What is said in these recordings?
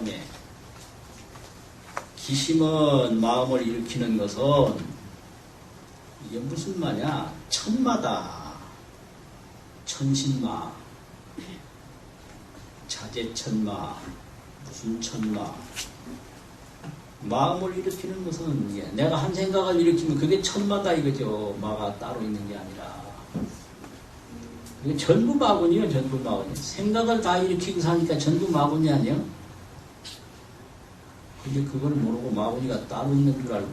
다음에 기심은 마음을 일으키는 것은 이게 무슨 말이야? 천마다 천신마 자재천마 무슨 천마 마음을 일으키는 것은 내가 한 생각을 일으키면 그게 천마다 이거죠. 마가 따로 있는 게 아니라 그게 전부 마군이요. 전부 마군이 생각을 다 일으키고 사니까 전부 마군이 아니야. 근데 그걸 모르고 마군이가 따로 있는 줄 알고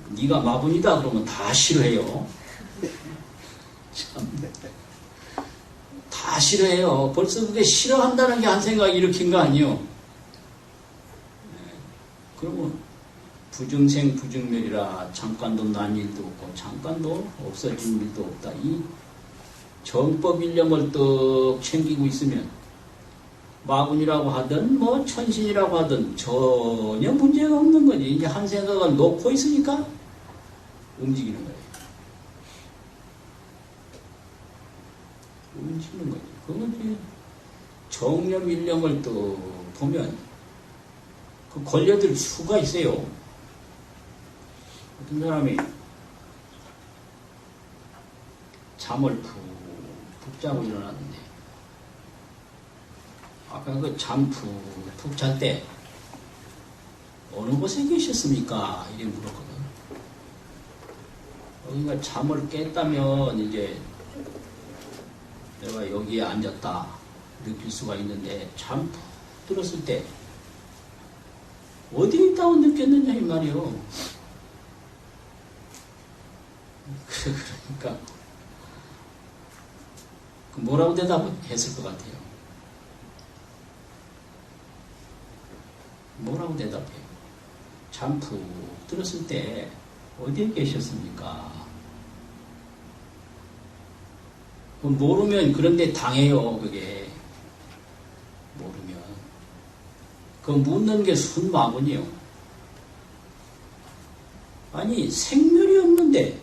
네가 마군이다 그러면 다 싫어해요. 참. 다 싫어해요. 벌써 그게 싫어한다는 게 한 생각 일으킨 거 아니에요. 그러면 부증생 부증멸이라 잠깐도 난 일도 없고 잠깐도 없어진 일도 없다. 이 정법 일념을 떡 챙기고 있으면 마군이라고 하든 뭐 천신이라고 하든 전혀 문제가 없는 거지. 이제 한 생각을 놓고 있으니까 움직이는 거예요. 움직이는 거지. 그건 이제 정념 일념을 또 보면 그 걸려들 수가 있어요. 어떤 사람이 잠을 푹 자고 일어났는데 아까 그 잠 푹 잘 때 어느 곳에 계셨습니까? 이래 물었거든. 그러니까 잠을 깼다면 이제 내가 여기에 앉았다 느낄 수가 있는데 잠 푹 들었을 때 어디에 있다고 느꼈느냐 이 말이요. 그러니까 뭐라고 대답했을 것 같아요? 뭐라고 대답해요? 잠 푹 들었을 때 어디에 계셨습니까? 모르면 그런데 당해요. 그게 모르면 그 묻는 게 순마군이요. 아니 생멸이 없는데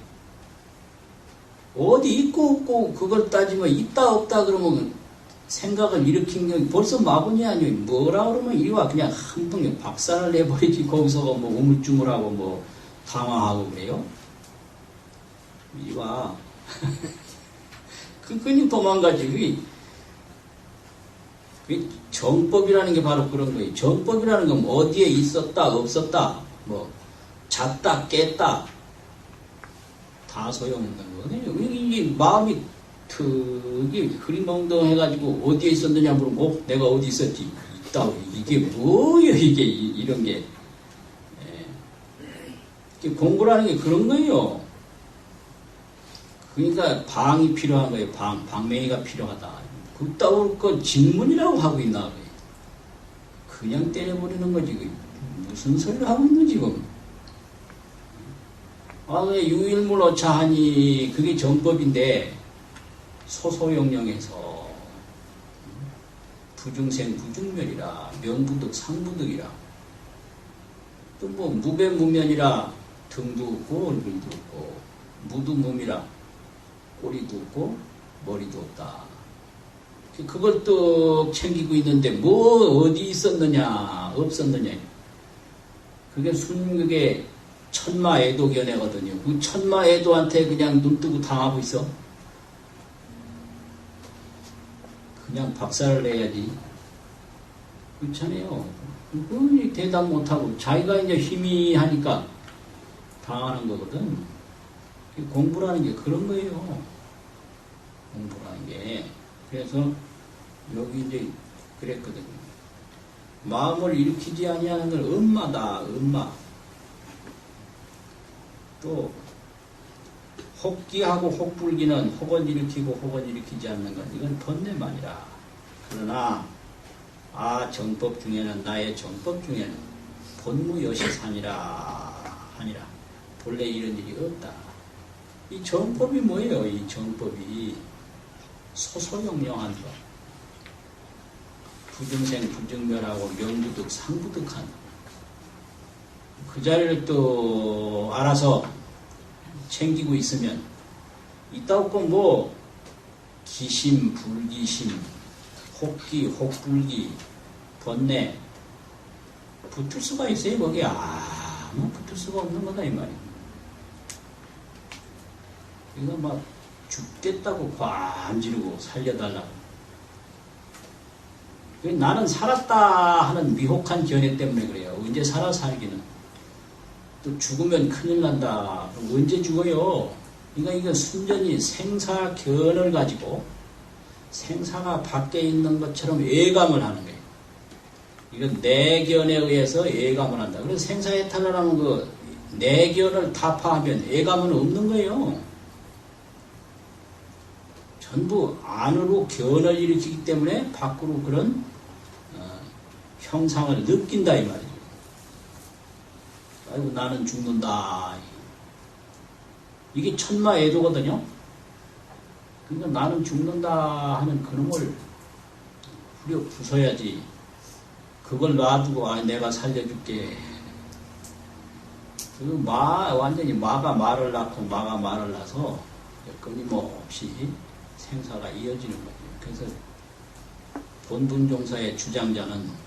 어디 있고 없고 그걸 따지면 있다 없다 그러면 생각을 일으킨 게 벌써 마군이 아니에요. 뭐라 그러면 이와 그냥 한 방에 박살을 내버리지. 거기서 뭐 우물쭈물하고 뭐 당황하고 그래요. 이와 그냥 도망가지. 그게 정법이라는 게 바로 그런 거예요. 정법이라는 건 어디에 있었다 없었다 뭐 잤다 깼다 다 소용없는 거거든요. 이게 마음이 특이 흐리멍덩해가지고 어디에 있었느냐 물으면 내가 어디 있었지? 있다. 이게 뭐예요? 이게 이런 게. 공부라는 게 그런 거예요. 그러니까 방이 필요한 거예요. 방맹이가 필요하다. 그따위 그 질문이라고 하고 있나 봐요. 그냥 때려버리는 거지. 무슨 소리를 하고 있는 지금. 왜 유일물오차 하니 그게 정법인데 소소영령해서 부중생 부중멸이라 명부득 상부득이라 또 뭐 무배무면이라 등도 없고 얼굴도 없고 무두몸이라 꼬리도 없고 머리도 없다. 그걸 또 챙기고 있는데 뭐 어디 있었느냐 없었느냐. 그게 순극의 천마애도견해거든요. 그 천마애도한테 그냥 눈 뜨고 당하고 있어. 그냥 박살을 내야지. 그렇잖아요. 그건 대답 못하고 자기가 이제 희미하니까 당하는 거거든. 공부라는 게 그런 거예요. 공부라는 게. 그래서 여기 이제 그랬거든요. 마음을 일으키지 아니하는 걸 엄마다. 엄마. 또 혹기하고 혹불기는 혹은 일으키고 혹은 일으키지 않는 것 이건 번뇌만이라. 그러나 정법 중에는 나의 정법 중에는 본무여시산이라 하니라. 본래 이런 일이 없다. 이 정법이 뭐예요? 이 정법이 소소영령한 것. 부증생 부증멸하고 명부득 상부득한 그 자리를 또 알아서 챙기고 있으면 있다고 뭐 기심, 불기심, 혹기, 혹불기, 번뇌 붙을 수가 있어요. 거기에 아무 붙을 수가 없는 거다 이 말이에요. 이거 막 죽겠다고 관지르고 살려달라고. 나는 살았다 하는 미혹한 견해 때문에 그래요. 언제 살아 살기는. 또 죽으면 큰일 난다. 그럼 언제 죽어요? 그러니까 이건 순전히 생사견을 가지고 생사가 밖에 있는 것처럼 예감을 하는 거예요. 이건 내견에 의해서 예감을 한다. 그래서 생사해탈이라는 그 내견을 타파하면 예감은 없는 거예요. 전부 안으로 견을 일으키기 때문에 밖으로 그런 형상을 느낀다 이 말이죠. 아이고 나는 죽는다. 이게 천마애도거든요. 그러니까 나는 죽는다 하는 그놈을 후려 부숴야지. 그걸 놔두고 내가 살려줄게. 완전히 마가 말을 낳고 마가 말을 낳아서 끊임없이 생사가 이어지는 거죠. 그래서 본분종사의 주장자는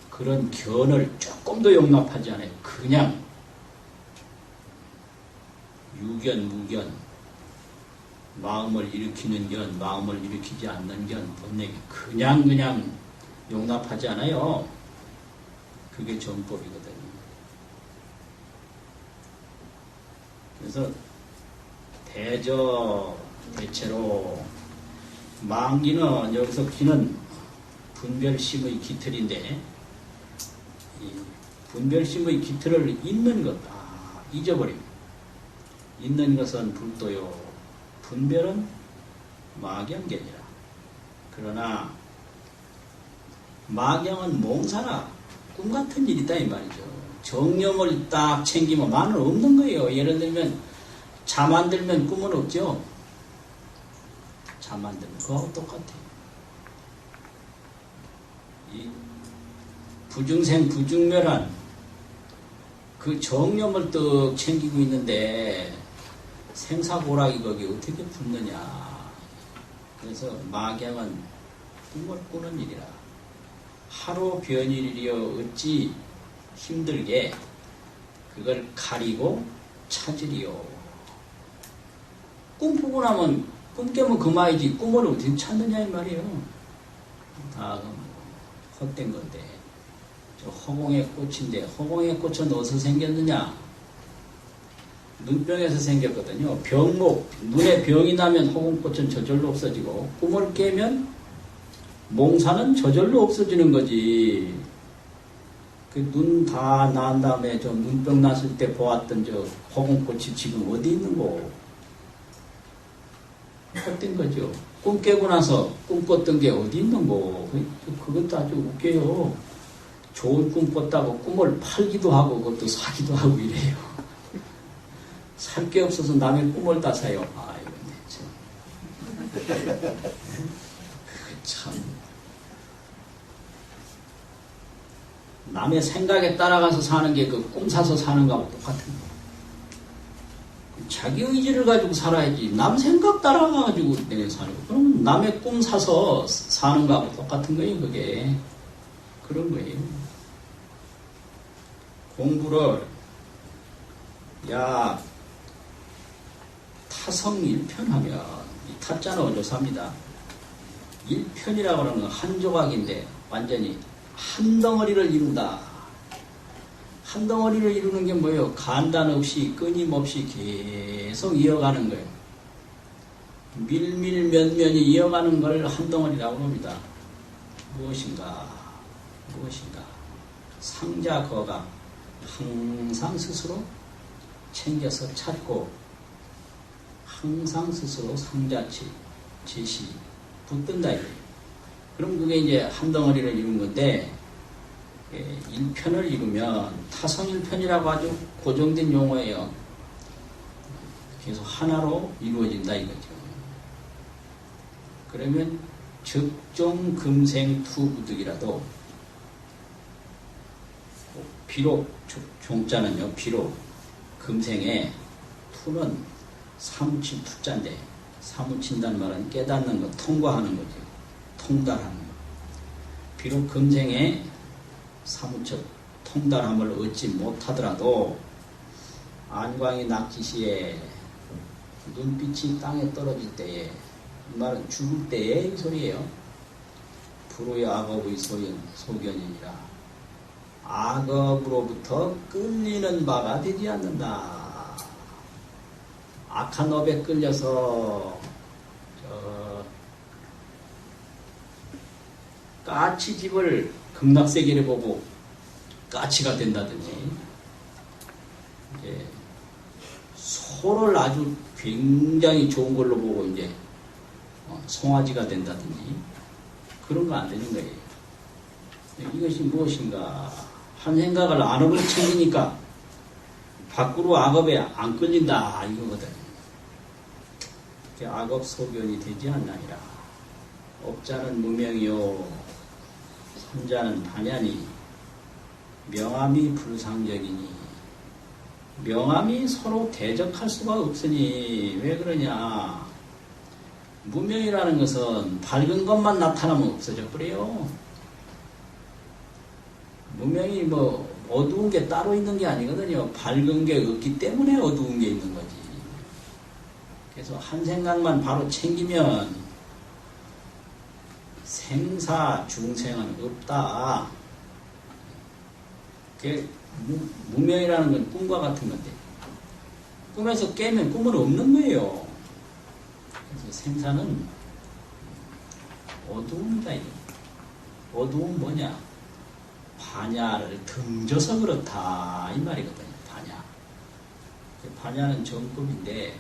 그런 견을 조금도 용납하지 않아요. 그냥 유견, 무견, 마음을 일으키는 견, 마음을 일으키지 않는 견, 본내견 그냥 용납하지 않아요. 그게 정법이거든요. 그래서 대체로 망기는 여기서 기는 분별심의 기틀인데 이 분별심의 기틀을 잊는 것, 잊어버립니다. 잊는 것은 불도요. 분별은 마경견이라. 그러나 마경은 몽사나 꿈같은 일이다 이 말이죠. 정념을 딱 챙기면 만은 없는 거예요. 예를 들면 잠 안 들면 꿈은 없죠. 잠 안 들면 그거하고 똑같아요. 이 부중생 부중멸한 그 정념을 떡 챙기고 있는데 생사고락이 거기 어떻게 붙느냐. 그래서 마경은 꿈을 꾸는 일이라. 하루 변일이여 어찌 힘들게 그걸 가리고 찾으리요. 꿈 꾸고 나면 꿈 깨면 그만이지 꿈을 어떻게 찾느냐 이 말이에요. 다 헛된 건데. 저 허공의 꽃인데 허공의 꽃은 어디서 생겼느냐? 눈병에서 생겼거든요. 병목, 눈에 병이 나면 허공꽃은 저절로 없어지고 꿈을 깨면 몽사는 저절로 없어지는 거지. 그 눈 다 난 다음에 저 눈병 났을 때 보았던 저 허공꽃이 지금 어디 있는 거? 헛된 거죠. 꿈 깨고 나서 꿈 꿨던 게 어디 있는 거? 그것도 아주 웃겨요. 좋은 꿈 꿨다고 꿈을 팔기도 하고 그것도 사기도 하고 이래요. 살 게 없어서 남의 꿈을 다 사요. 이건 참. 남의 생각에 따라가서 사는 게 그 꿈 사서 사는 거하고 똑같은 거예요. 자기 의지를 가지고 살아야지. 남 생각 따라가가지고 사는 거. 그럼 남의 꿈 사서 사는 거하고 똑같은 거예요, 그게. 그런 거예요. 공부를, 타성 일편하면, 이 타자는 어조사입니다. 일편이라고 하는 건 한 조각인데, 완전히 한 덩어리를 이룬다. 한 덩어리를 이루는 게 뭐예요? 간단 없이, 끊임없이 계속 이어가는 거예요. 밀밀면면이 이어가는 걸 한 덩어리라고 합니다. 무엇인가? 상자거가 항상 스스로 챙겨서 찾고 항상 스스로 상자치, 지시, 붙든다 이거예요. 그럼 그게 이제 한 덩어리를 이룬 건데 일편을 이루면 타성일편이라고 아주 고정된 용어예요. 계속 하나로 이루어진다 이거죠. 그러면 적종금생투부득이라도 비록 종자는요, 비록 금생에 투는 사무친 투자인데 사무친다는 말은 깨닫는 것, 통과하는 거죠. 통달하는 것. 비록 금생에 사무처 통달함을 얻지 못하더라도 안광이 낙지시에 눈빛이 땅에 떨어질 때에, 이 말은 죽을 때의 소리예요. 불의 악업의 소견이니라. 악업으로부터 끌리는 바가 되지 않는다. 악한 업에 끌려서 까치집을 극락세계를 보고 까치가 된다든지, 이제 소를 아주 굉장히 좋은 걸로 보고 이제 송아지가 된다든지, 그런 거 안 되는 거예요. 이것이 무엇인가? 한 생각을 안으로 챙기니까 밖으로 악업에 안 끌린다, 이거거든. 악업 소견이 되지 않나니라. 업자는 무명이요 선자는 반야니 명암이 불상적이니. 명암이 서로 대적할 수가 없으니. 왜 그러냐? 무명이라는 것은 밝은 것만 나타나면 없어져 버려요. 무명이 뭐 어두운 게 따로 있는 게 아니거든요. 밝은 게 없기 때문에 어두운 게 있는 거지. 그래서 한 생각만 바로 챙기면 생사 중생은 없다. 무명이라는 건 꿈과 같은 건데, 꿈에서 깨면 꿈은 없는 거예요. 그래서 생사는 어두움이다. 어두움 뭐냐? 반야를 등져서 그렇다, 이 말이거든요. 반야. 반야는 정법인데,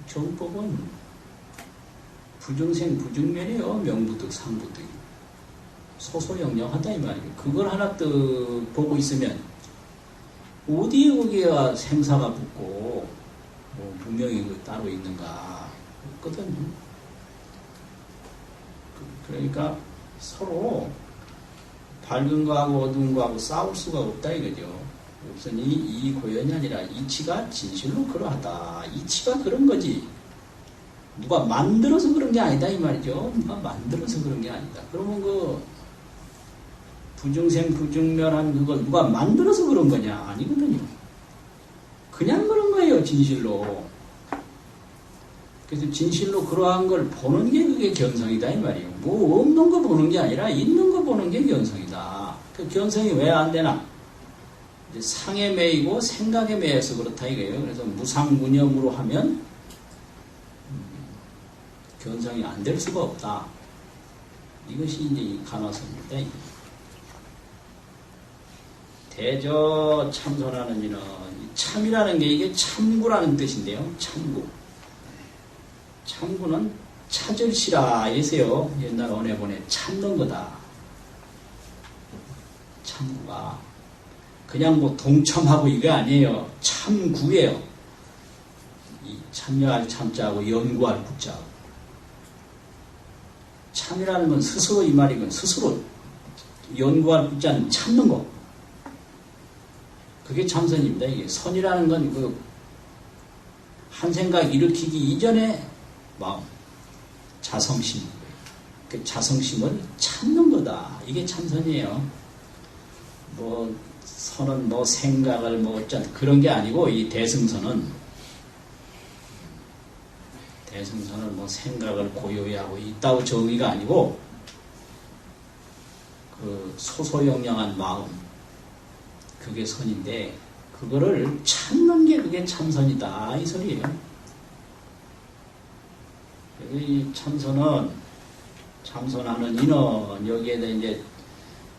정법은 부중생 부중멸이에요. 명부득 상부득 소소영영하다, 이 말이에요. 그걸 하나 뜨 보고 있으면 어디에 거기가 생사가 붙고 뭐 무명이 따로 있는가 없거든요. 그러니까 서로 밝은 거하고 어두운 거하고 싸울 수가 없다, 이거죠. 없으니 이 고연이 아니라 이치가 진실로 그러하다. 이치가 그런 거지. 누가 만들어서 그런 게 아니다, 이 말이죠. 누가 만들어서 그런 게 아니다. 그러면 그 부중생 부중멸한 그걸 누가 만들어서 그런 거냐? 아니거든요. 그냥 그런 거예요, 진실로. 그래서 진실로 그러한 걸 보는 게 그게 견성이다, 이 말이에요. 뭐 없는 거 보는 게 아니라 있는 거 보는 게 견성이다. 그 견성이 왜 안 되나? 이제 상에 매이고 생각에 매여서 그렇다, 이거예요. 그래서 무상무념으로 하면 견성이 안 될 수가 없다. 이것이 이제 간화선입니다. 대저 참선하는 이는, 참이라는 게 이게 참구라는 뜻인데요. 참구. 참구는 찾을시라 이랬어요. 옛날 언해본에 찾는 거다. 참구가 그냥 뭐 동참하고 이게 아니에요. 참구예요. 이 참여할 참자하고 연구할 구자하고. 참이라는 건 스스로, 이 말이건 스스로 연구할 구자는 찾는 거. 그게 참선입니다. 이게 선이라는 건 그 한 생각 일으키기 이전에 마음, 자성심, 그 자성심을 찾는 거다. 이게 참선이에요. 뭐 선은 뭐 생각을 뭐 어쩐 그런 게 아니고, 이 대승선은 뭐 생각을 고요히 하고 있다고 정의가 아니고, 그 소소영영한 마음, 그게 선인데, 그거를 찾는 게 그게 참선이다, 이 소리예요. 이 참선하는 인원, 여기에 대해 이제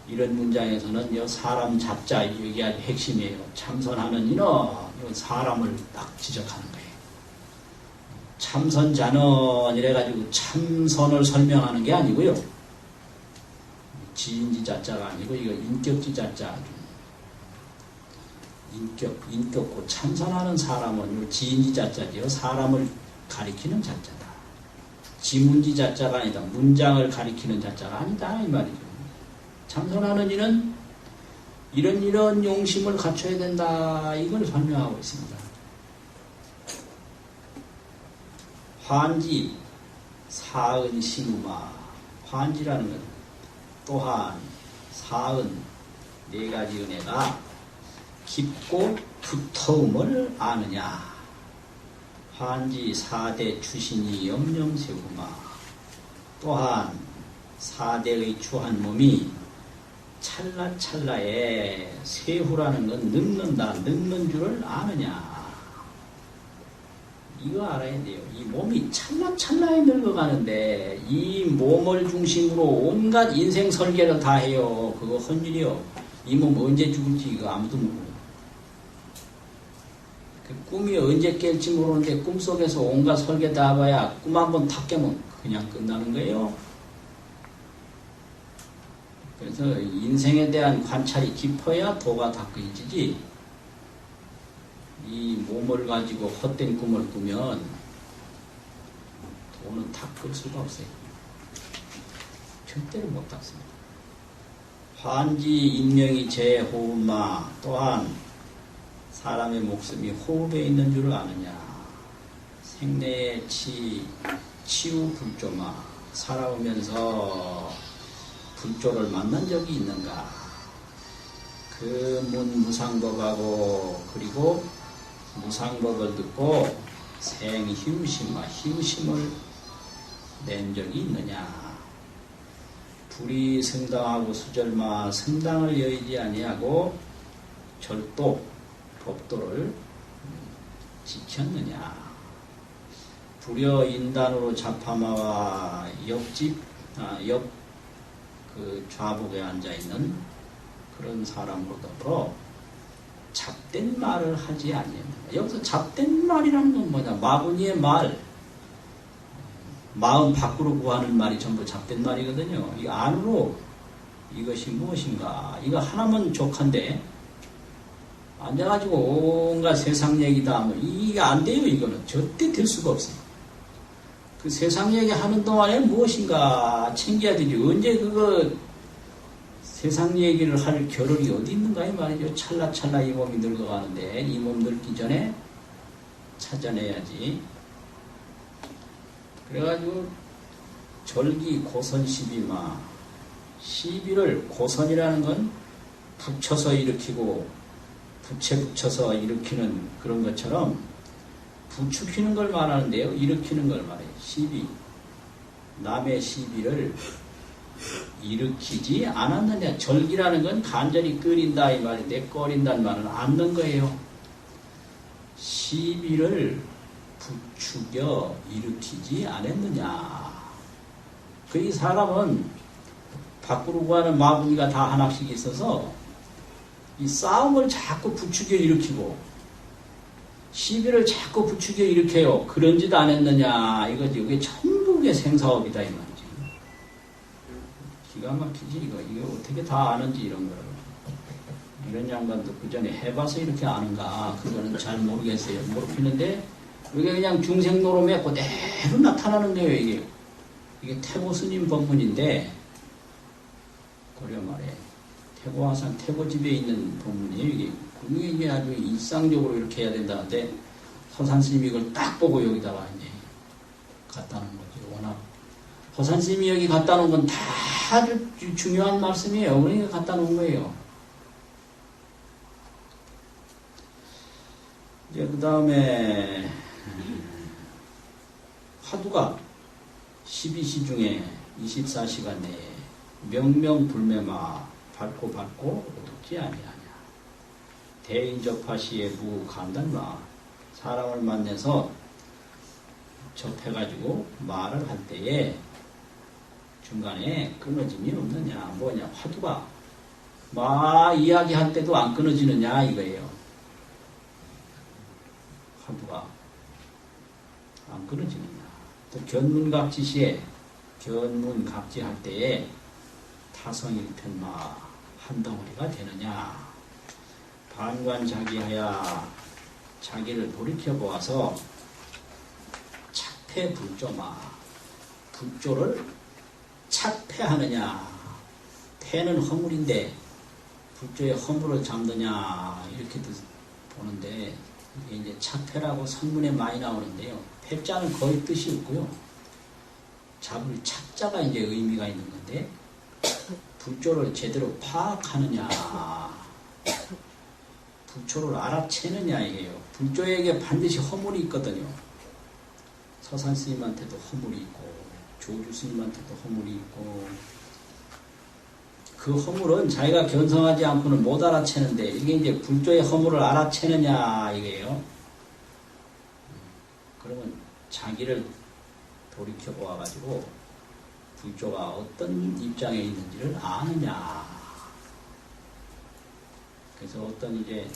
이런 문장에서는 사람 잡자, 이게 아주 핵심이에요. 참선하는 인원, 사람을 딱 지적하는 거예요. 참선자는 이래가지고 참선을 설명하는 게 아니고요. 지인지 자자가 아니고, 이거 인격지 자자. 인격고 참선하는 사람은 지인지 자자지요. 사람을 가리키는 자자다. 지문지 자자가 아니다. 문장을 가리키는 자자가 아니다, 이 말이죠. 참선하는 이는 이런 용심을 갖춰야 된다, 이걸 설명하고 있습니다. 환지 사은심우마. 환지라는 건 또한 사은 네 가지 은혜가 깊고 두터움을 아느냐. 환지 사대 추신이 염염세우마. 또한 사대의 추한 몸이 찰나찰나에 세후라는 건 늙는다, 늙는 줄을 아느냐. 이거 알아야 돼요. 이 몸이 찰나찰나에 늙어가는데 이 몸을 중심으로 온갖 인생 설계를 다 해요. 그거 헌일이요. 이 몸 언제 죽을지 이거 아무도 모르고. 그 꿈이 언제 깰지 모르는데 꿈속에서 온갖 설계 다 봐야 꿈 한번 탁 깨면 그냥 끝나는 거예요. 그래서 인생에 대한 관찰이 깊어야 도가 닦여지지. 이 몸을 가지고 헛된 꿈을 꾸면 도는 닦을 수가 없어요. 절대로 못 닦습니다. 환지 인명이 제 호흡마. 또한 사람의 목숨이 호흡에 있는 줄을 아느냐. 생내의 치유 불조마. 살아오면서 불조를 만난 적이 있는가. 그 무상법하고 그리고 무상법을 듣고 생희우심과 희우심을 낸 적이 있느냐. 불이 성당하고 수절마. 성당을 여의지 아니하고 절도 법도를 지켰느냐. 불여 인단으로 자파마와 그 좌복에 앉아있는 그런 사람으로 더불어 잡된 말을 하지 않는다. 여기서 잡된 말이라는 건 뭐냐? 마구니의 말, 마음 밖으로 구하는 말이 전부 잡된 말이거든요. 이 안으로 이것이 무엇인가? 이거 하나면 족한데 앉아가지고 온갖 세상 얘기다 하면 이게 안 돼요. 이거는 절대 될 수가 없어요. 그 세상 얘기 하는 동안에 무엇인가 챙겨야 되지. 언제 그거 세상 얘기를 할 겨를이 어디 있는가 이 말이죠. 찰나찰나 이 몸이 늙어가는데 이 몸 늙기 전에 찾아내야지. 그래가지고 절기 고선 시비마. 시비를 고선이라는 건 붙여서 일으키고 부채 붙여서 일으키는 그런 것처럼 부추기는 걸 말하는데요. 일으키는 걸 말해요. 시비. 남의 시비를 일으키지 않았느냐. 절기라는 건 간절히 끓인다 이 말인데 꺼린다는 말은 않는 거예요. 시비를 부추겨 일으키지 않았느냐. 그 이 사람은 밖으로 가는 마구니가 다 하나씩 있어서 이 싸움을 자꾸 부추겨 일으키고 시비를 자꾸 부추겨 일으켜요. 그런 짓 안 했느냐 이거지. 이게 전부 게 생사업이다 이 말이지. 기가 막히지 이거. 이게 어떻게 다 아는지 이런 거를. 이런 양반도 그 전에 해봐서 이렇게 아는가 그거는 잘 모르겠어요. 모르겠는데 이게 그냥 중생노름에 그대로 나타나는 거예요. 이게 태고 스님 법문인데 고려 말에 태고화산 태고집에 있는 법문이에요. 이게 아주 일상적으로 이렇게 해야 된다는데 허산 스님이 이걸 딱 보고 여기다가 이제 갖다 놓은 거죠. 워낙 허산 스님이 여기 갖다 놓은 건 다 아주 중요한 말씀이에요. 그러니까 갖다 놓은 거예요. 이제 그 다음에 화두가 12시 중에 24시간 내에 명명불매마 밝고 어둡지 아니하냐. 대인접하시에 무간단마. 사람을 만나서 접해가지고 말을 할 때에 중간에 끊어짐이 없느냐. 뭐냐. 화두가 이야기할 때도 안 끊어지느냐 이거예요. 화두가 안 끊어지느냐. 또 견문각지시에 견문각지할 때에 타성일편마 한 덩어리가 되느냐. 반관자기하야 자기를 돌이켜보아서 착패불조마. 불조를 착패하느냐. 패는 허물인데 불조에 허물을 잠드냐 이렇게 보는데 이게 이제 착패라고 선문에 많이 나오는데요. 패자는 거의 뜻이 없고요. 잡을 착자가 이제 의미가 있는 건데 불조를 제대로 파악하느냐, 불조를 알아채느냐 이게요. 불조에게 반드시 허물이 있거든요. 서산 스님한테도 허물이 있고 조주 스님한테도 허물이 있고, 그 허물은 자기가 견성하지 않고는 못 알아채는데, 이게 이제 불조의 허물을 알아채느냐 이게요. 그러면 자기를 돌이켜 보아가지고 불조가 어떤 입장에 있는지를 아느냐. 그래서 어떤 이제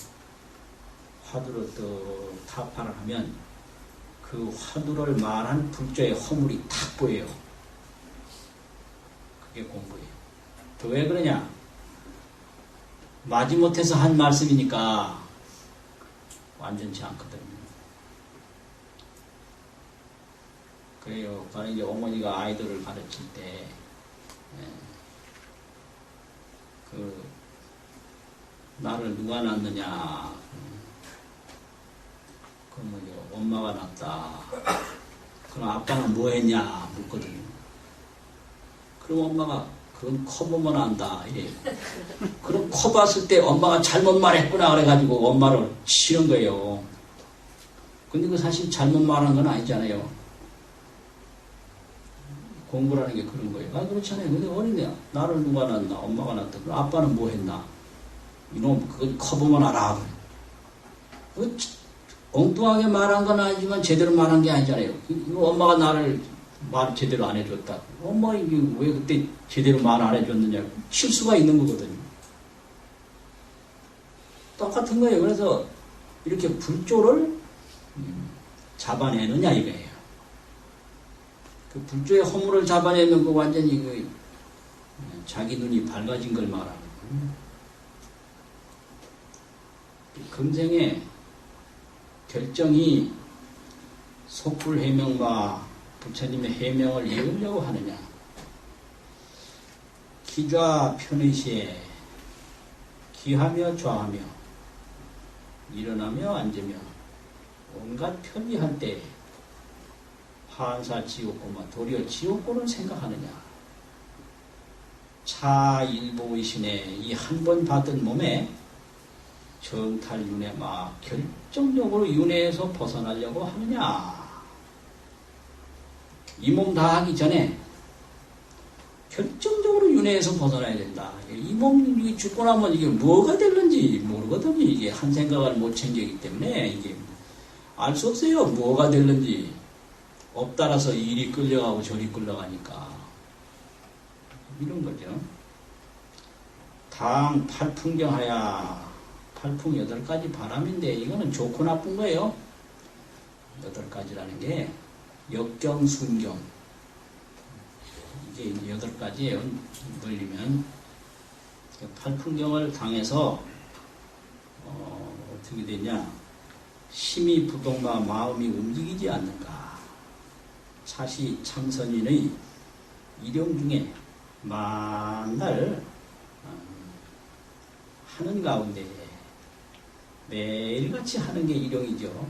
화두를 또 타파를 하면 그 화두를 말한 불조의 허물이 탁 보여요. 그게 공부예요. 또 왜 그러냐? 마지못해서 한 말씀이니까 완전치 않거든요. 그래요. 그러니까 이제 어머니가 아이들을 가르칠 때, 나를 누가 낳느냐? 그러면 엄마가 낳았다. 그럼 아빠는 뭐 했냐? 묻거든요. 그럼 엄마가 그건 커보면 안다. 이래요. 그럼 커봤을 때 엄마가 잘못 말했구나. 그래가지고 엄마를 치는 거예요. 근데 그 사실 잘못 말한 건 아니잖아요. 공부라는 게 그런 거예요. 아, 그렇잖아요. 근데 어린애, 나를 누가 낳나? 엄마가 낳았다. 그럼 아빠는 뭐 했나? 이놈, 그거 커보면 알아. 그 엉뚱하게 말한 건 아니지만 제대로 말한 게 아니잖아요. 엄마가 나를 말 제대로 안 해줬다. 엄마, 이게 왜 그때 제대로 말 안 해줬느냐. 실수가 있는 거거든요. 똑같은 거예요. 그래서 이렇게 불조를 잡아내느냐 이거예요. 그 불조의 허물을 잡아내면 그 완전히 그 자기 눈이 밝아진 걸 말하는 거예요. 금생의 결정이 속불 해명과 부처님의 해명을 이으려고 하느냐. 기좌 편의시에 기하며 좌하며 일어나며 앉으며 온갖 편리할 때 한사 지옥고만 도리어 지옥고를 생각하느냐. 차일보의신에 이 한 번 받은 몸에 정탈윤회 막 결정적으로 윤회에서 벗어나려고 하느냐. 이 몸 다 하기 전에 결정적으로 윤회에서 벗어나야 된다. 이 몸이 죽고 나면 이게 뭐가 될는지 모르거든요. 이게 한 생각을 못 챙기기 때문에 이게 알 수 없어요. 뭐가 될는지. 업 따라서 이리 끌려가고 저리 끌려가니까. 이런 거죠. 당 팔풍경하야. 팔풍 8가지 바람인데 이거는 좋고 나쁜 거예요. 8가지라는 게 역경, 순경. 이게 8가지예요. 늘리면. 팔풍경을 당해서 어떻게 되냐. 심이 부동과 마음이 움직이지 않는가. 차시 참선인의 일용 중에 만날 하는 가운데 매일같이 하는 게 일용이죠.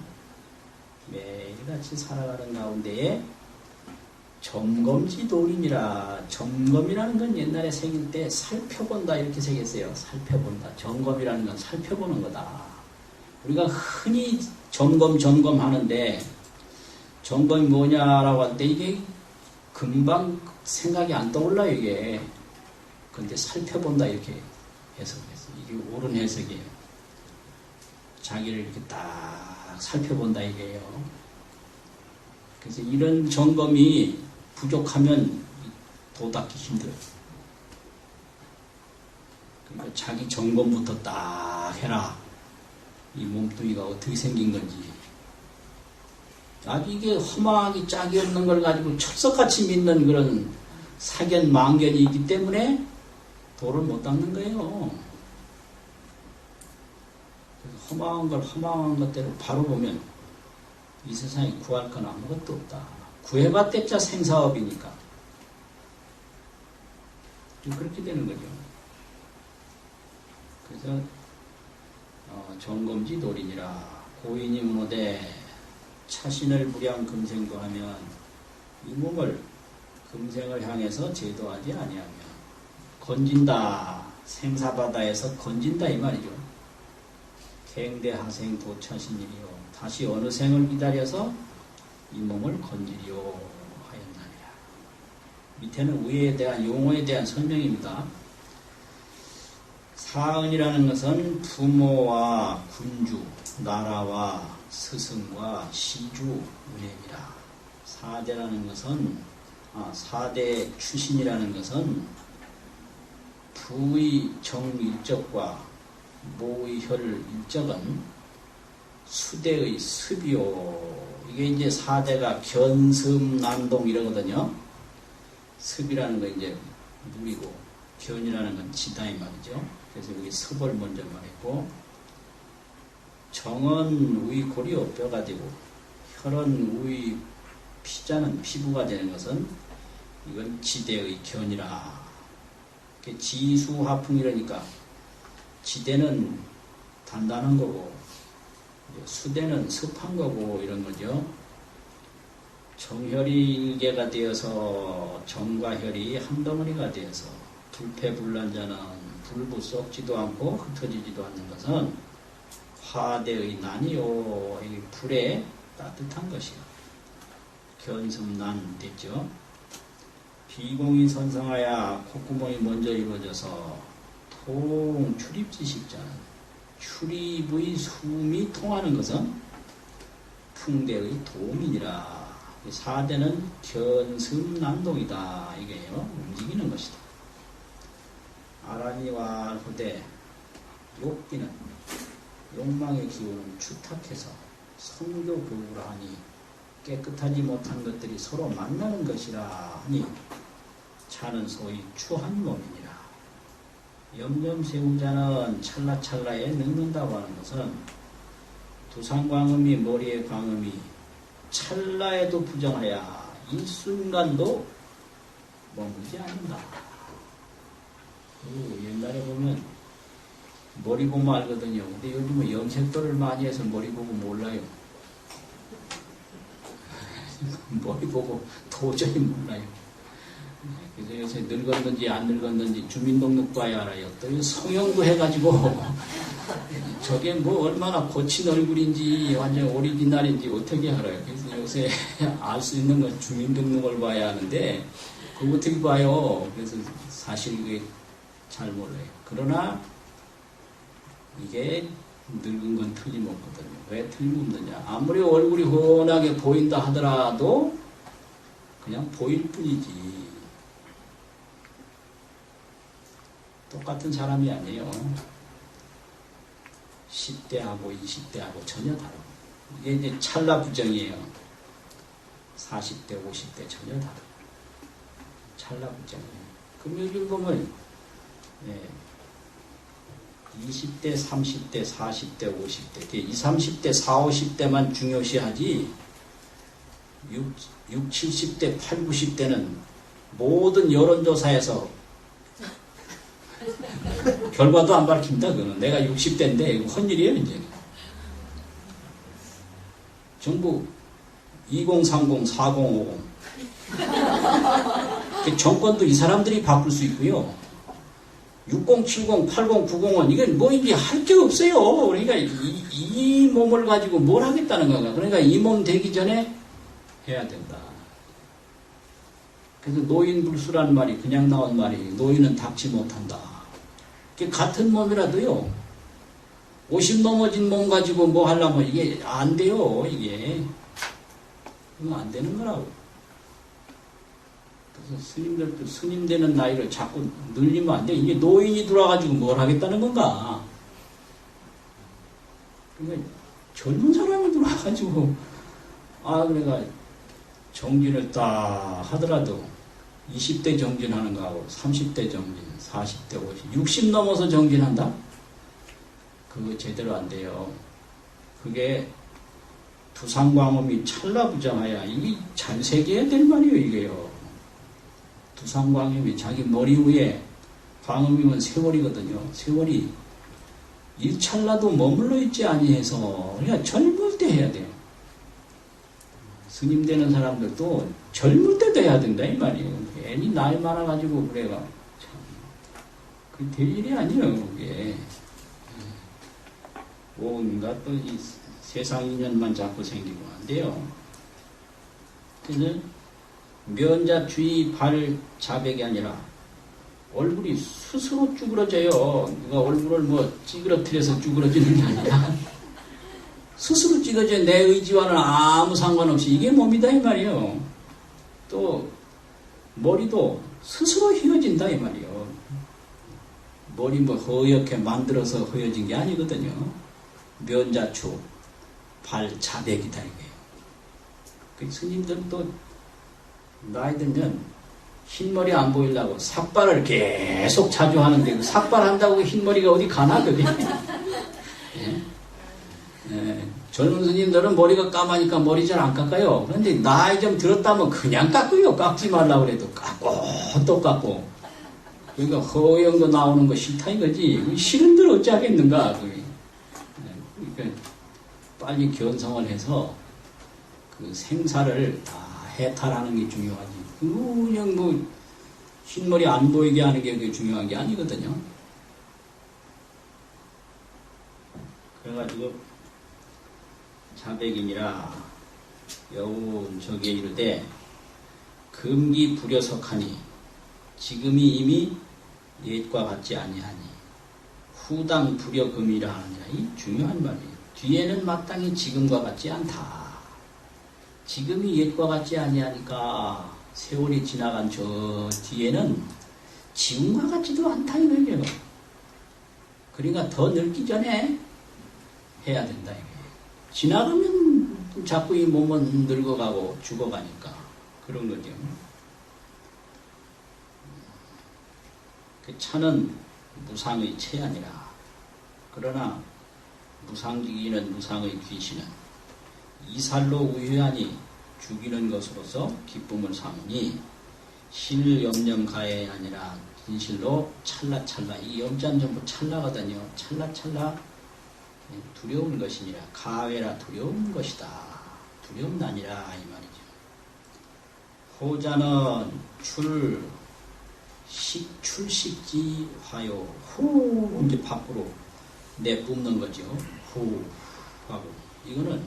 매일같이 살아가는 가운데에 점검지 도림이라. 점검이라는 건 옛날에 새길 때 살펴본다 이렇게 새겼어요. 살펴본다. 점검이라는 건 살펴보는 거다. 우리가 흔히 점검하는데 점검이 뭐냐라고 할 때 이게 금방 생각이 안 떠올라요, 이게. 근데 살펴본다 이렇게 해석했어요. 이게 옳은 해석이에요. 자기를 이렇게 딱 살펴본다 이게요. 그래서 이런 점검이 부족하면 도닦기 힘들어요. 그러니까 자기 점검부터 딱 해라. 이 몸뚱이가 어떻게 생긴 건지. 아주 이게 허망하기 짝이 없는 걸 가지고 철석같이 믿는 그런 사견, 망견이 있기 때문에 도를 못 닦는 거예요. 그래서 허망한 것대로 바로 보면 이 세상에 구할 건 아무것도 없다. 구해봤댔자 생사업이니까. 그렇게 되는 거죠. 그래서 점검지 도리니라. 고인이 문호되 차신을 무량 금생도 하면 이 몸을 금생을 향해서 제도하지 아니하며 건진다. 생사바다에서 건진다 이 말이죠. 갱대하생 도차신이리요. 다시 어느 생을 기다려서 이 몸을 건지리요 하였나니라. 밑에는 우애에 대한 용어에 대한 설명입니다. 사은이라는 것은 부모와 군주, 나라와 스승과 시주 은혜니라. 사대라는 것은 사대 출신이라는 것은 부의 정일적과 모의 혈일적은 수대의 습이요. 이게 이제 사대가 견습난동 이러거든요. 습이라는 건 이제 물이고 견이라는 건 지다 이 말이죠. 그래서 여기 습을 먼저 말했고, 정은 우의 고리요 뼈가 되고, 혈은 우의 피자는 피부가 되는 것은 이건 지대의 견이라. 지수화풍이라니까 지대는 단단한 거고 수대는 습한 거고 이런 거죠. 정혈이 일개가 되어서 정과 혈이 한 덩어리가 되어서 불패불난자는 불부 썩지도 않고 흩어지지도 않는 것은 화대의 난이요. 이 불에 따뜻한 것이요. 견습난 됐죠. 비공이 선성하여 콧구멍이 먼저 이루어져서 통 출입지식자는 출입의 숨이 통하는 것은 풍대의 도민이라. 사대는 견습난동이다. 이게요. 움직이는 것이다. 아라니와 후대 욕기는 욕망의 기운은 추탁해서 성교교우라 하니 깨끗하지 못한 것들이 서로 만나는 것이라 하니 차는 소위 추한 몸이니라. 염염세우자는 찰나찰나에 늙는다고 하는 것은 두상광음이 머리의 광음이 찰나에도 부정하여 일순간도 머물지 않는다. 옛날에 보면 머리 보면 알거든요. 근데 요즘은 염색도를 많이 해서 머리 보고 몰라요. 머리 보고 도저히 몰라요. 그래서 요새 늙었는지 안 늙었는지 주민등록 봐야 알아요. 또 성형도 해가지고 저게 뭐 얼마나 고친 얼굴인지 완전 오리지널인지 어떻게 알아요. 그래서 요새 알 수 있는 건 주민등록을 봐야 하는데 그거 어떻게 봐요. 그래서 사실 그게 잘 몰라요. 그러나 이게 늙은 건 틀림없거든요. 왜 틀림없느냐. 아무리 얼굴이 훤하게 보인다 하더라도 그냥 보일 뿐이지 똑같은 사람이 아니에요. 10대하고 20대하고 전혀 다르고 이게 이제 찰나부정이에요. 40대 50대 전혀 다르고 찰나부정이에요. 금요일 보면 20대, 30대, 40대, 50대, 20, 30대, 40, 50대만 중요시하지 6, 70대, 8, 90대는 모든 여론조사에서 결과도 안 밝힙니다. 그거는 내가 60대인데 이거 헌일이에요. 이제 전부 2030, 4050 정권도 이 사람들이 바꿀 수 있고요. 60, 70, 80, 90은 이게 뭐 이게 할 게 없어요. 그러니까 이 몸을 가지고 뭘 하겠다는 건가. 그러니까 이 몸 되기 전에 해야 된다. 그래서 노인불수라는 말이 그냥 나온 말이 노인은 닥치 못한다. 같은 몸이라도요. 50 넘어진 몸 가지고 뭐 하려면 이게 안 돼요. 이게 이거 안 되는 거라고. 그래서 스님들도 스님 되는 나이를 자꾸 늘리면 안 돼. 이게 노인이 들어와가지고 뭘 하겠다는 건가. 그러니까 젊은 사람이 들어와가지고 그러니까 정진을 딱 하더라도 20대 정진하는 거하고 30대 정진, 40대, 50, 60 넘어서 정진한다? 그거 제대로 안 돼요. 그게 두상광음이 찰나부정하야 이게 잘 새겨야 될 말이에요. 이게요. 두상광음이 자기 머리 위에 광음이면 세월이거든요. 세월이 일찰나도 머물러 있지 아니해서 그러니까 젊을 때 해야 돼요. 스님 되는 사람들도 젊을 때도 해야 된다 이 말이에요. 괜히 나이 많아가지고 그래가 참 그 될 일이 아니에요, 그게. 온갖 또 이 세상 인연만 자꾸 생기고 안 돼요. 그래서 면자주의 발 자백이 아니라 얼굴이 스스로 쭈그러져요. 누가 얼굴을 뭐 찌그러뜨려서 쭈그러지는 게 아니라 스스로 찌그러져. 내 의지와는 아무 상관없이 이게 몸이다 이 말이에요. 또 머리도 스스로 휘어진다 이 말이에요. 머리 뭐 허옇게 만들어서 허여진 게 아니거든요. 면자추 발 자백이다 이게. 그 스님들은 또 나이 들면 흰머리 안 보이려고 삭발을 계속 자주 하는데 그 삭발한다고 흰머리가 어디 가나 그게. 예? 예. 젊은 스님들은 머리가 까마니까 머리 잘 안 깎아요. 그런데 나이 좀 들었다면 그냥 깎아요. 깎지 말라고 그래도 깎고 또 깎고. 그러니까 허연 거 나오는 거 싫다 이거지. 싫은들 어찌 하겠는가. 그게. 그러니까 빨리 견성을 해서 그 생사를 다 해탈하는 게 중요하지. 그냥 뭐 흰머리 안 보이게 하는 게 그게 중요한 게 아니거든요. 그래가지고 자백이니라 여운 저기에 이르되 금기 불여석하니 지금이 이미 옛과 같지 아니하니 후당 불여금이라 하느니라. 이 중요한 말이에요. 뒤에는 마땅히 지금과 같지 않다. 지금이 옛과 같지 아니하니까 세월이 지나간 저 뒤에는 지금과 같지도 않다 이거예요. 그러니까 더 늙기 전에 해야 된다 이거예요. 지나가면 자꾸 이 몸은 늙어가고 죽어가니까 그런 거죠. 그 차는 무상의 체아니라. 그러나 무상지기는 무상의 귀신은 이살로 우회하니 죽이는 것으로서 기쁨을 삼으니 실염념가에 아니라 진실로 찰나찰나. 이 염자는 전부 찰나거든요. 찰나찰나 두려운 것이니라. 가외라 두려운 것이다. 두렵나니라 이 말이죠. 호자는 출식지 화요. 후 이제 밖으로 내뿜는 거죠. 후 하고 이거는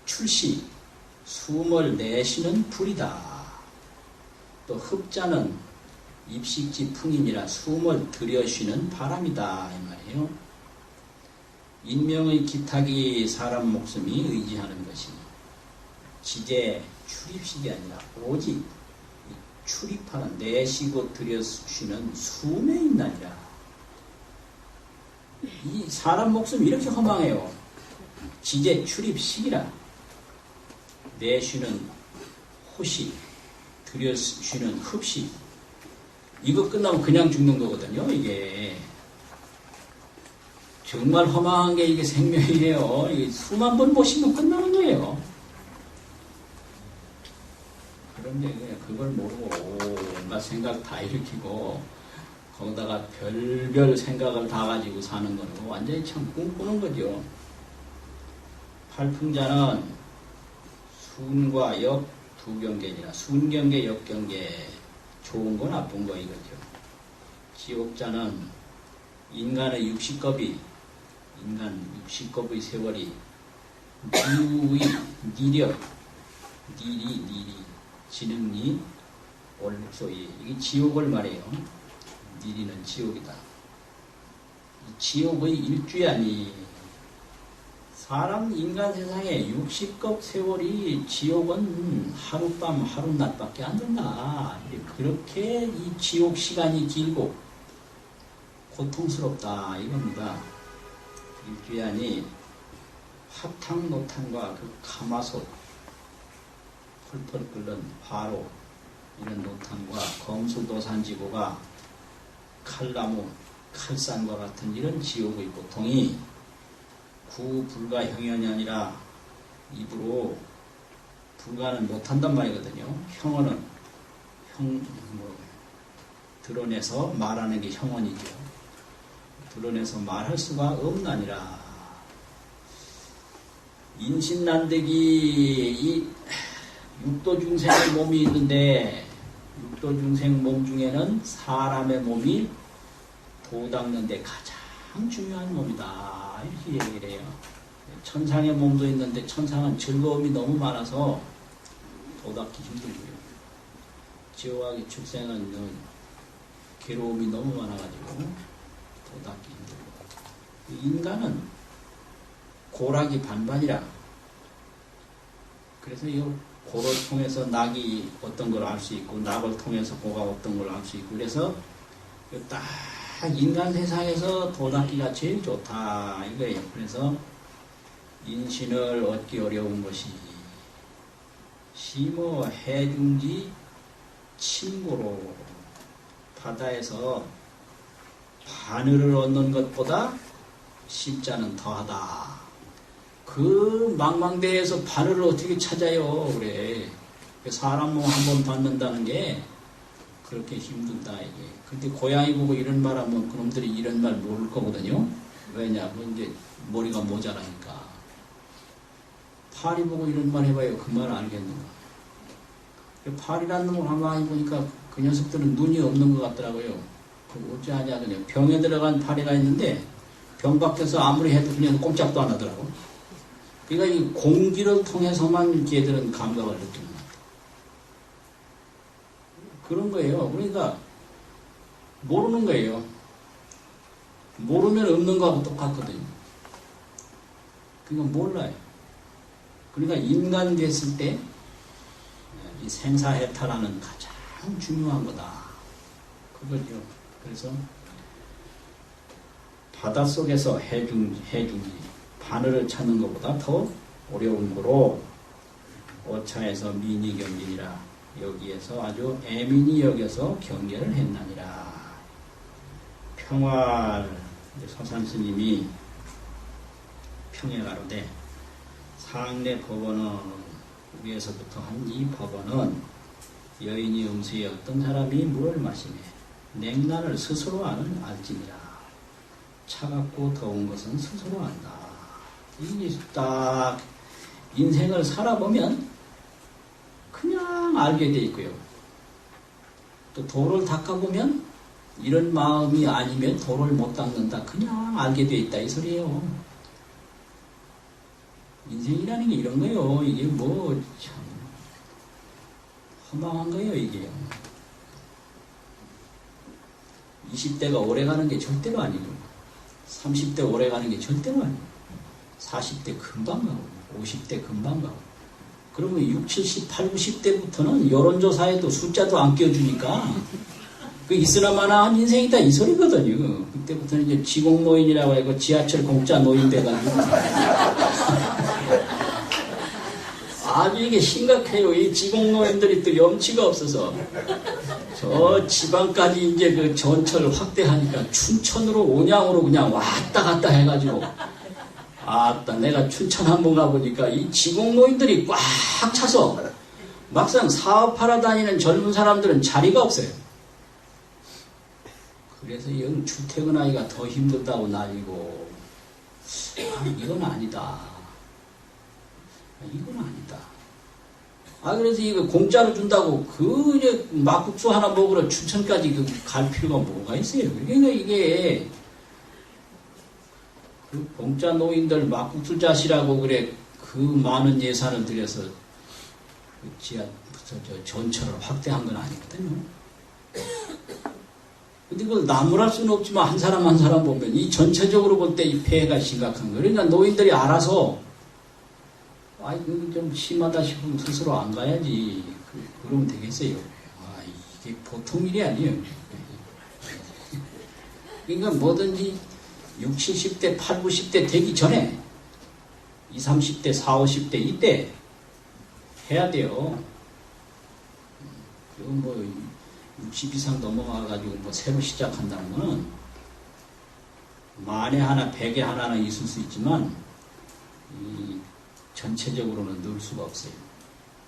출시 숨을 내쉬는 불이다. 또 흡자는 입식지 풍이니라. 숨을 들여쉬는 바람이다 이 말이에요. 인명의 기탁이 사람 목숨이 의지하는 것이니 지제 출입식이 아니라 오직 출입하는 내쉬고 들여쉬는 숨에 있나니라. 이 사람 목숨이 이렇게 허망해요. 지제 출입식이라. 내쉬는 호식, 들여쉬는 흡식. 이거 끝나면 그냥 죽는 거거든요. 이게 정말 허망한 게 이게 생명이에요. 이게 수만 번 보시면 끝나는 거예요. 그런데 그냥 그걸 모르고 온갖 생각 다 일으키고 거기다가 별별 생각을 다 가지고 사는 거는 완전히 참 꿈꾸는 거죠. 팔풍자는 순과 역 두 경계니라. 순경계, 역경계 좋은 거 나쁜 거 이거죠. 지옥자는 인간의 60겁이 인간 60겁의 세월이 지우의 니력 니리 지능이 올소이 이게 지옥을 말해요. 니리는 지옥이다. 이 지옥의 일주야니 사람 인간 세상에 60겁 세월이 지옥은 하룻밤 하룻낮밖에 안 된다. 그렇게 이 지옥 시간이 길고 고통스럽다 이겁니다. 일주야니 화탕노탕과 그 가마솥 펄펄 끓는 화로 이런 노탕과 검수도산지고가 칼나무 칼산과 같은 이런 지옥의 고통이 구불가형연이 아니라 입으로 불가는 못한단 말이거든요. 형언은 드러내서 말하는 게 형언이죠. 드러내서 말할 수가 없나니라. 인신난대기 이 육도중생의 몸이 있는데 육도중생 몸 중에는 사람의 몸이 도 닦는 데 가장 중요한 몸이다. 이렇게 얘기를 해요. 천상의 몸도 있는데 천상은 즐거움이 너무 많아서 도 닦기 힘들고요. 지옥의 축생은 괴로움이 너무 많아가지고 도 닦기 힘들고, 인간은 고락이 반반이라. 그래서 이 고를 통해서 낙이 어떤 걸 알 수 있고, 낙을 통해서 고가 어떤 걸 알 수 있고, 그래서 딱 인간 세상에서 도 닦기가 제일 좋다 이거예요. 그래서 인신을 얻기 어려운 것이 시모 해중지 침고로, 바다에서 바늘을 얻는 것보다 십자는 더하다. 그 망망대해에서 바늘을 어떻게 찾아요? 그래. 사람 몸 한 번 받는다는 게 그렇게 힘든다 이게. 근데 고양이 보고 이런 말 하면 그놈들이 이런 말 모를 거거든요. 왜냐면 이제 머리가 모자라니까. 파리 보고 이런 말 해봐요. 그 말 알겠는가? 파리라는 놈을 한번 보니까 그 녀석들은 눈이 없는 것 같더라고요. 그 어찌하냐 그냥 병에 들어간 파리가 있는데 병 밖에서 아무리 해도 그냥 꼼짝도 안 하더라고. 그러니까 이 공기를 통해서만 걔들은 감각을 느끼는 것 같아요. 그런 거예요. 그러니까 모르는 거예요. 모르면 없는 거하고 똑같거든요. 그러니까 몰라요. 그러니까 인간 됐을 때 이 생사해탈하는 가장 중요한 거다. 그거죠. 그래서 바닷속에서 해중지 바늘을 찾는 것보다 더 어려운 거로 오차에서 미니경진이라, 여기에서 아주 애민히 여겨서 경계를 했나니라. 평활 서산스님이 평해가로되 상내 법원은, 위에서부터 한 이 법원은 여인이 음수에 어떤 사람이 물을 마시매 냉난을 스스로 알지니라. 차갑고 더운 것은 스스로 안다. 이게 딱 인생을 살아보면 그냥 알게 돼 있고요. 또 도를 닦아보면 이런 마음이 아니면 도를 못 닦는다. 그냥 알게 돼 있다 이 소리예요. 인생이라는 게 이런 거예요. 이게 뭐 참 허망한 거예요 이게. 20대가 오래 가는 게 절대로 아니고, 30대 오래 가는 게 절대로 아니고, 40대 금방 가고, 50대 금방 가고, 그러면 60, 70, 80, 90대부터는 여론조사에도 숫자도 안 껴주니까 그 있으나마나한 인생이다 이 소리거든요. 그때부터는 이제 지공노인이라고 해서 지하철 공짜 노인 돼가지고 아주 이게 심각해요. 이 지공노인들이 또 염치가 없어서 저 지방까지 이제 그 전철 확대하니까 춘천으로 온양으로 그냥 왔다 갔다 해가지고, 아따 내가 춘천 한번 가보니까 이 지공노인들이 꽉 차서 막상 사업하러 다니는 젊은 사람들은 자리가 없어요. 그래서 영 출퇴근하기가 더 힘들다고 난리고, 이건 아니다. 이건 아니다. 그래서 이거 공짜로 준다고 이제 막국수 하나 먹으러 춘천까지 갈 필요가 뭐가 있어요. 그러니까 이게 그 공짜 노인들 막국수 자시라고 그래 그 많은 예산을 들여서 전철을 확대한 건 아니거든요. 근데 그걸 나무랄 수는 없지만 한 사람 한 사람 보면 이 전체적으로 볼 때 이 폐해가 심각한 거예요. 그러니까 노인들이 알아서 이거 좀 심하다 싶으면 스스로 안 가야지. 그러면 되겠어요. 이게 보통 일이 아니에요. 그러니까 뭐든지 60, 70대, 8, 90대 되기 전에 20, 30대, 40, 50대 이때 해야 돼요. 그리고 뭐 60 이상 넘어가가지고 뭐 새로 시작한다는 거는 만에 하나, 백에 하나는 있을 수 있지만 전체적으로는 늘 수가 없어요.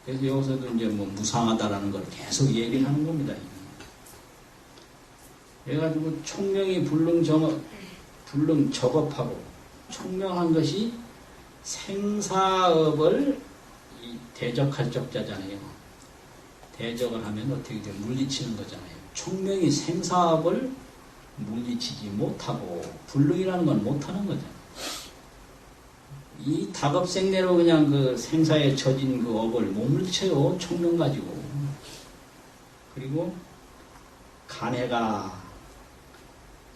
그래서 여기서도 이제 뭐 무상하다라는 걸 계속 얘기를 하는 겁니다. 그래가지고 총명이 불능 적업하고, 총명한 것이 생사업을 대적할 적자잖아요. 대적을 하면 어떻게 돼요? 물리치는 거잖아요. 총명이 생사업을 물리치지 못하고 불능이라는 건 못하는 거죠. 이 다급생내로 그냥 그 생사에 젖은 그 업을 못 물쳐요. 총명 가지고. 그리고 간해가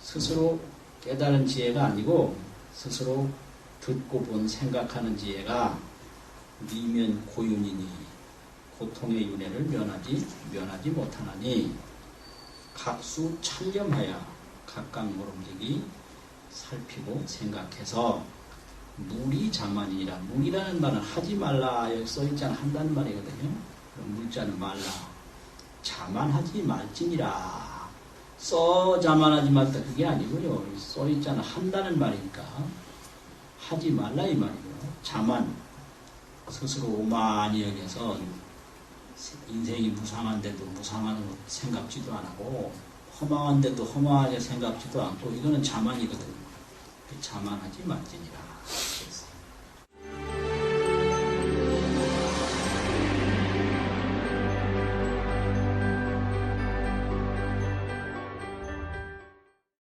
스스로 깨달은 지혜가 아니고 스스로 듣고 본 생각하는 지혜가 미면 고윤이니 고통의 윤회를 면하지 못하나니 각수 찬렴하여 각각 모름지기 살피고 생각해서 무리자만이니라. 무리라는 말은 하지 말라 여기 써있잖아. 한다는 말이거든요. 그럼 물자는 말라. 자만하지 말지니라. 자만하지 말다 그게 아니고요. 써있잖아. 한다는 말이니까 하지 말라 이 말이고요. 자만 스스로 오만히 여겨서 인생이 무상한데도 무상한 생각지도 안 하고 허망한데도 허망하게 생각지도 않고 이거는 자만이거든요. 자만하지 말지니라.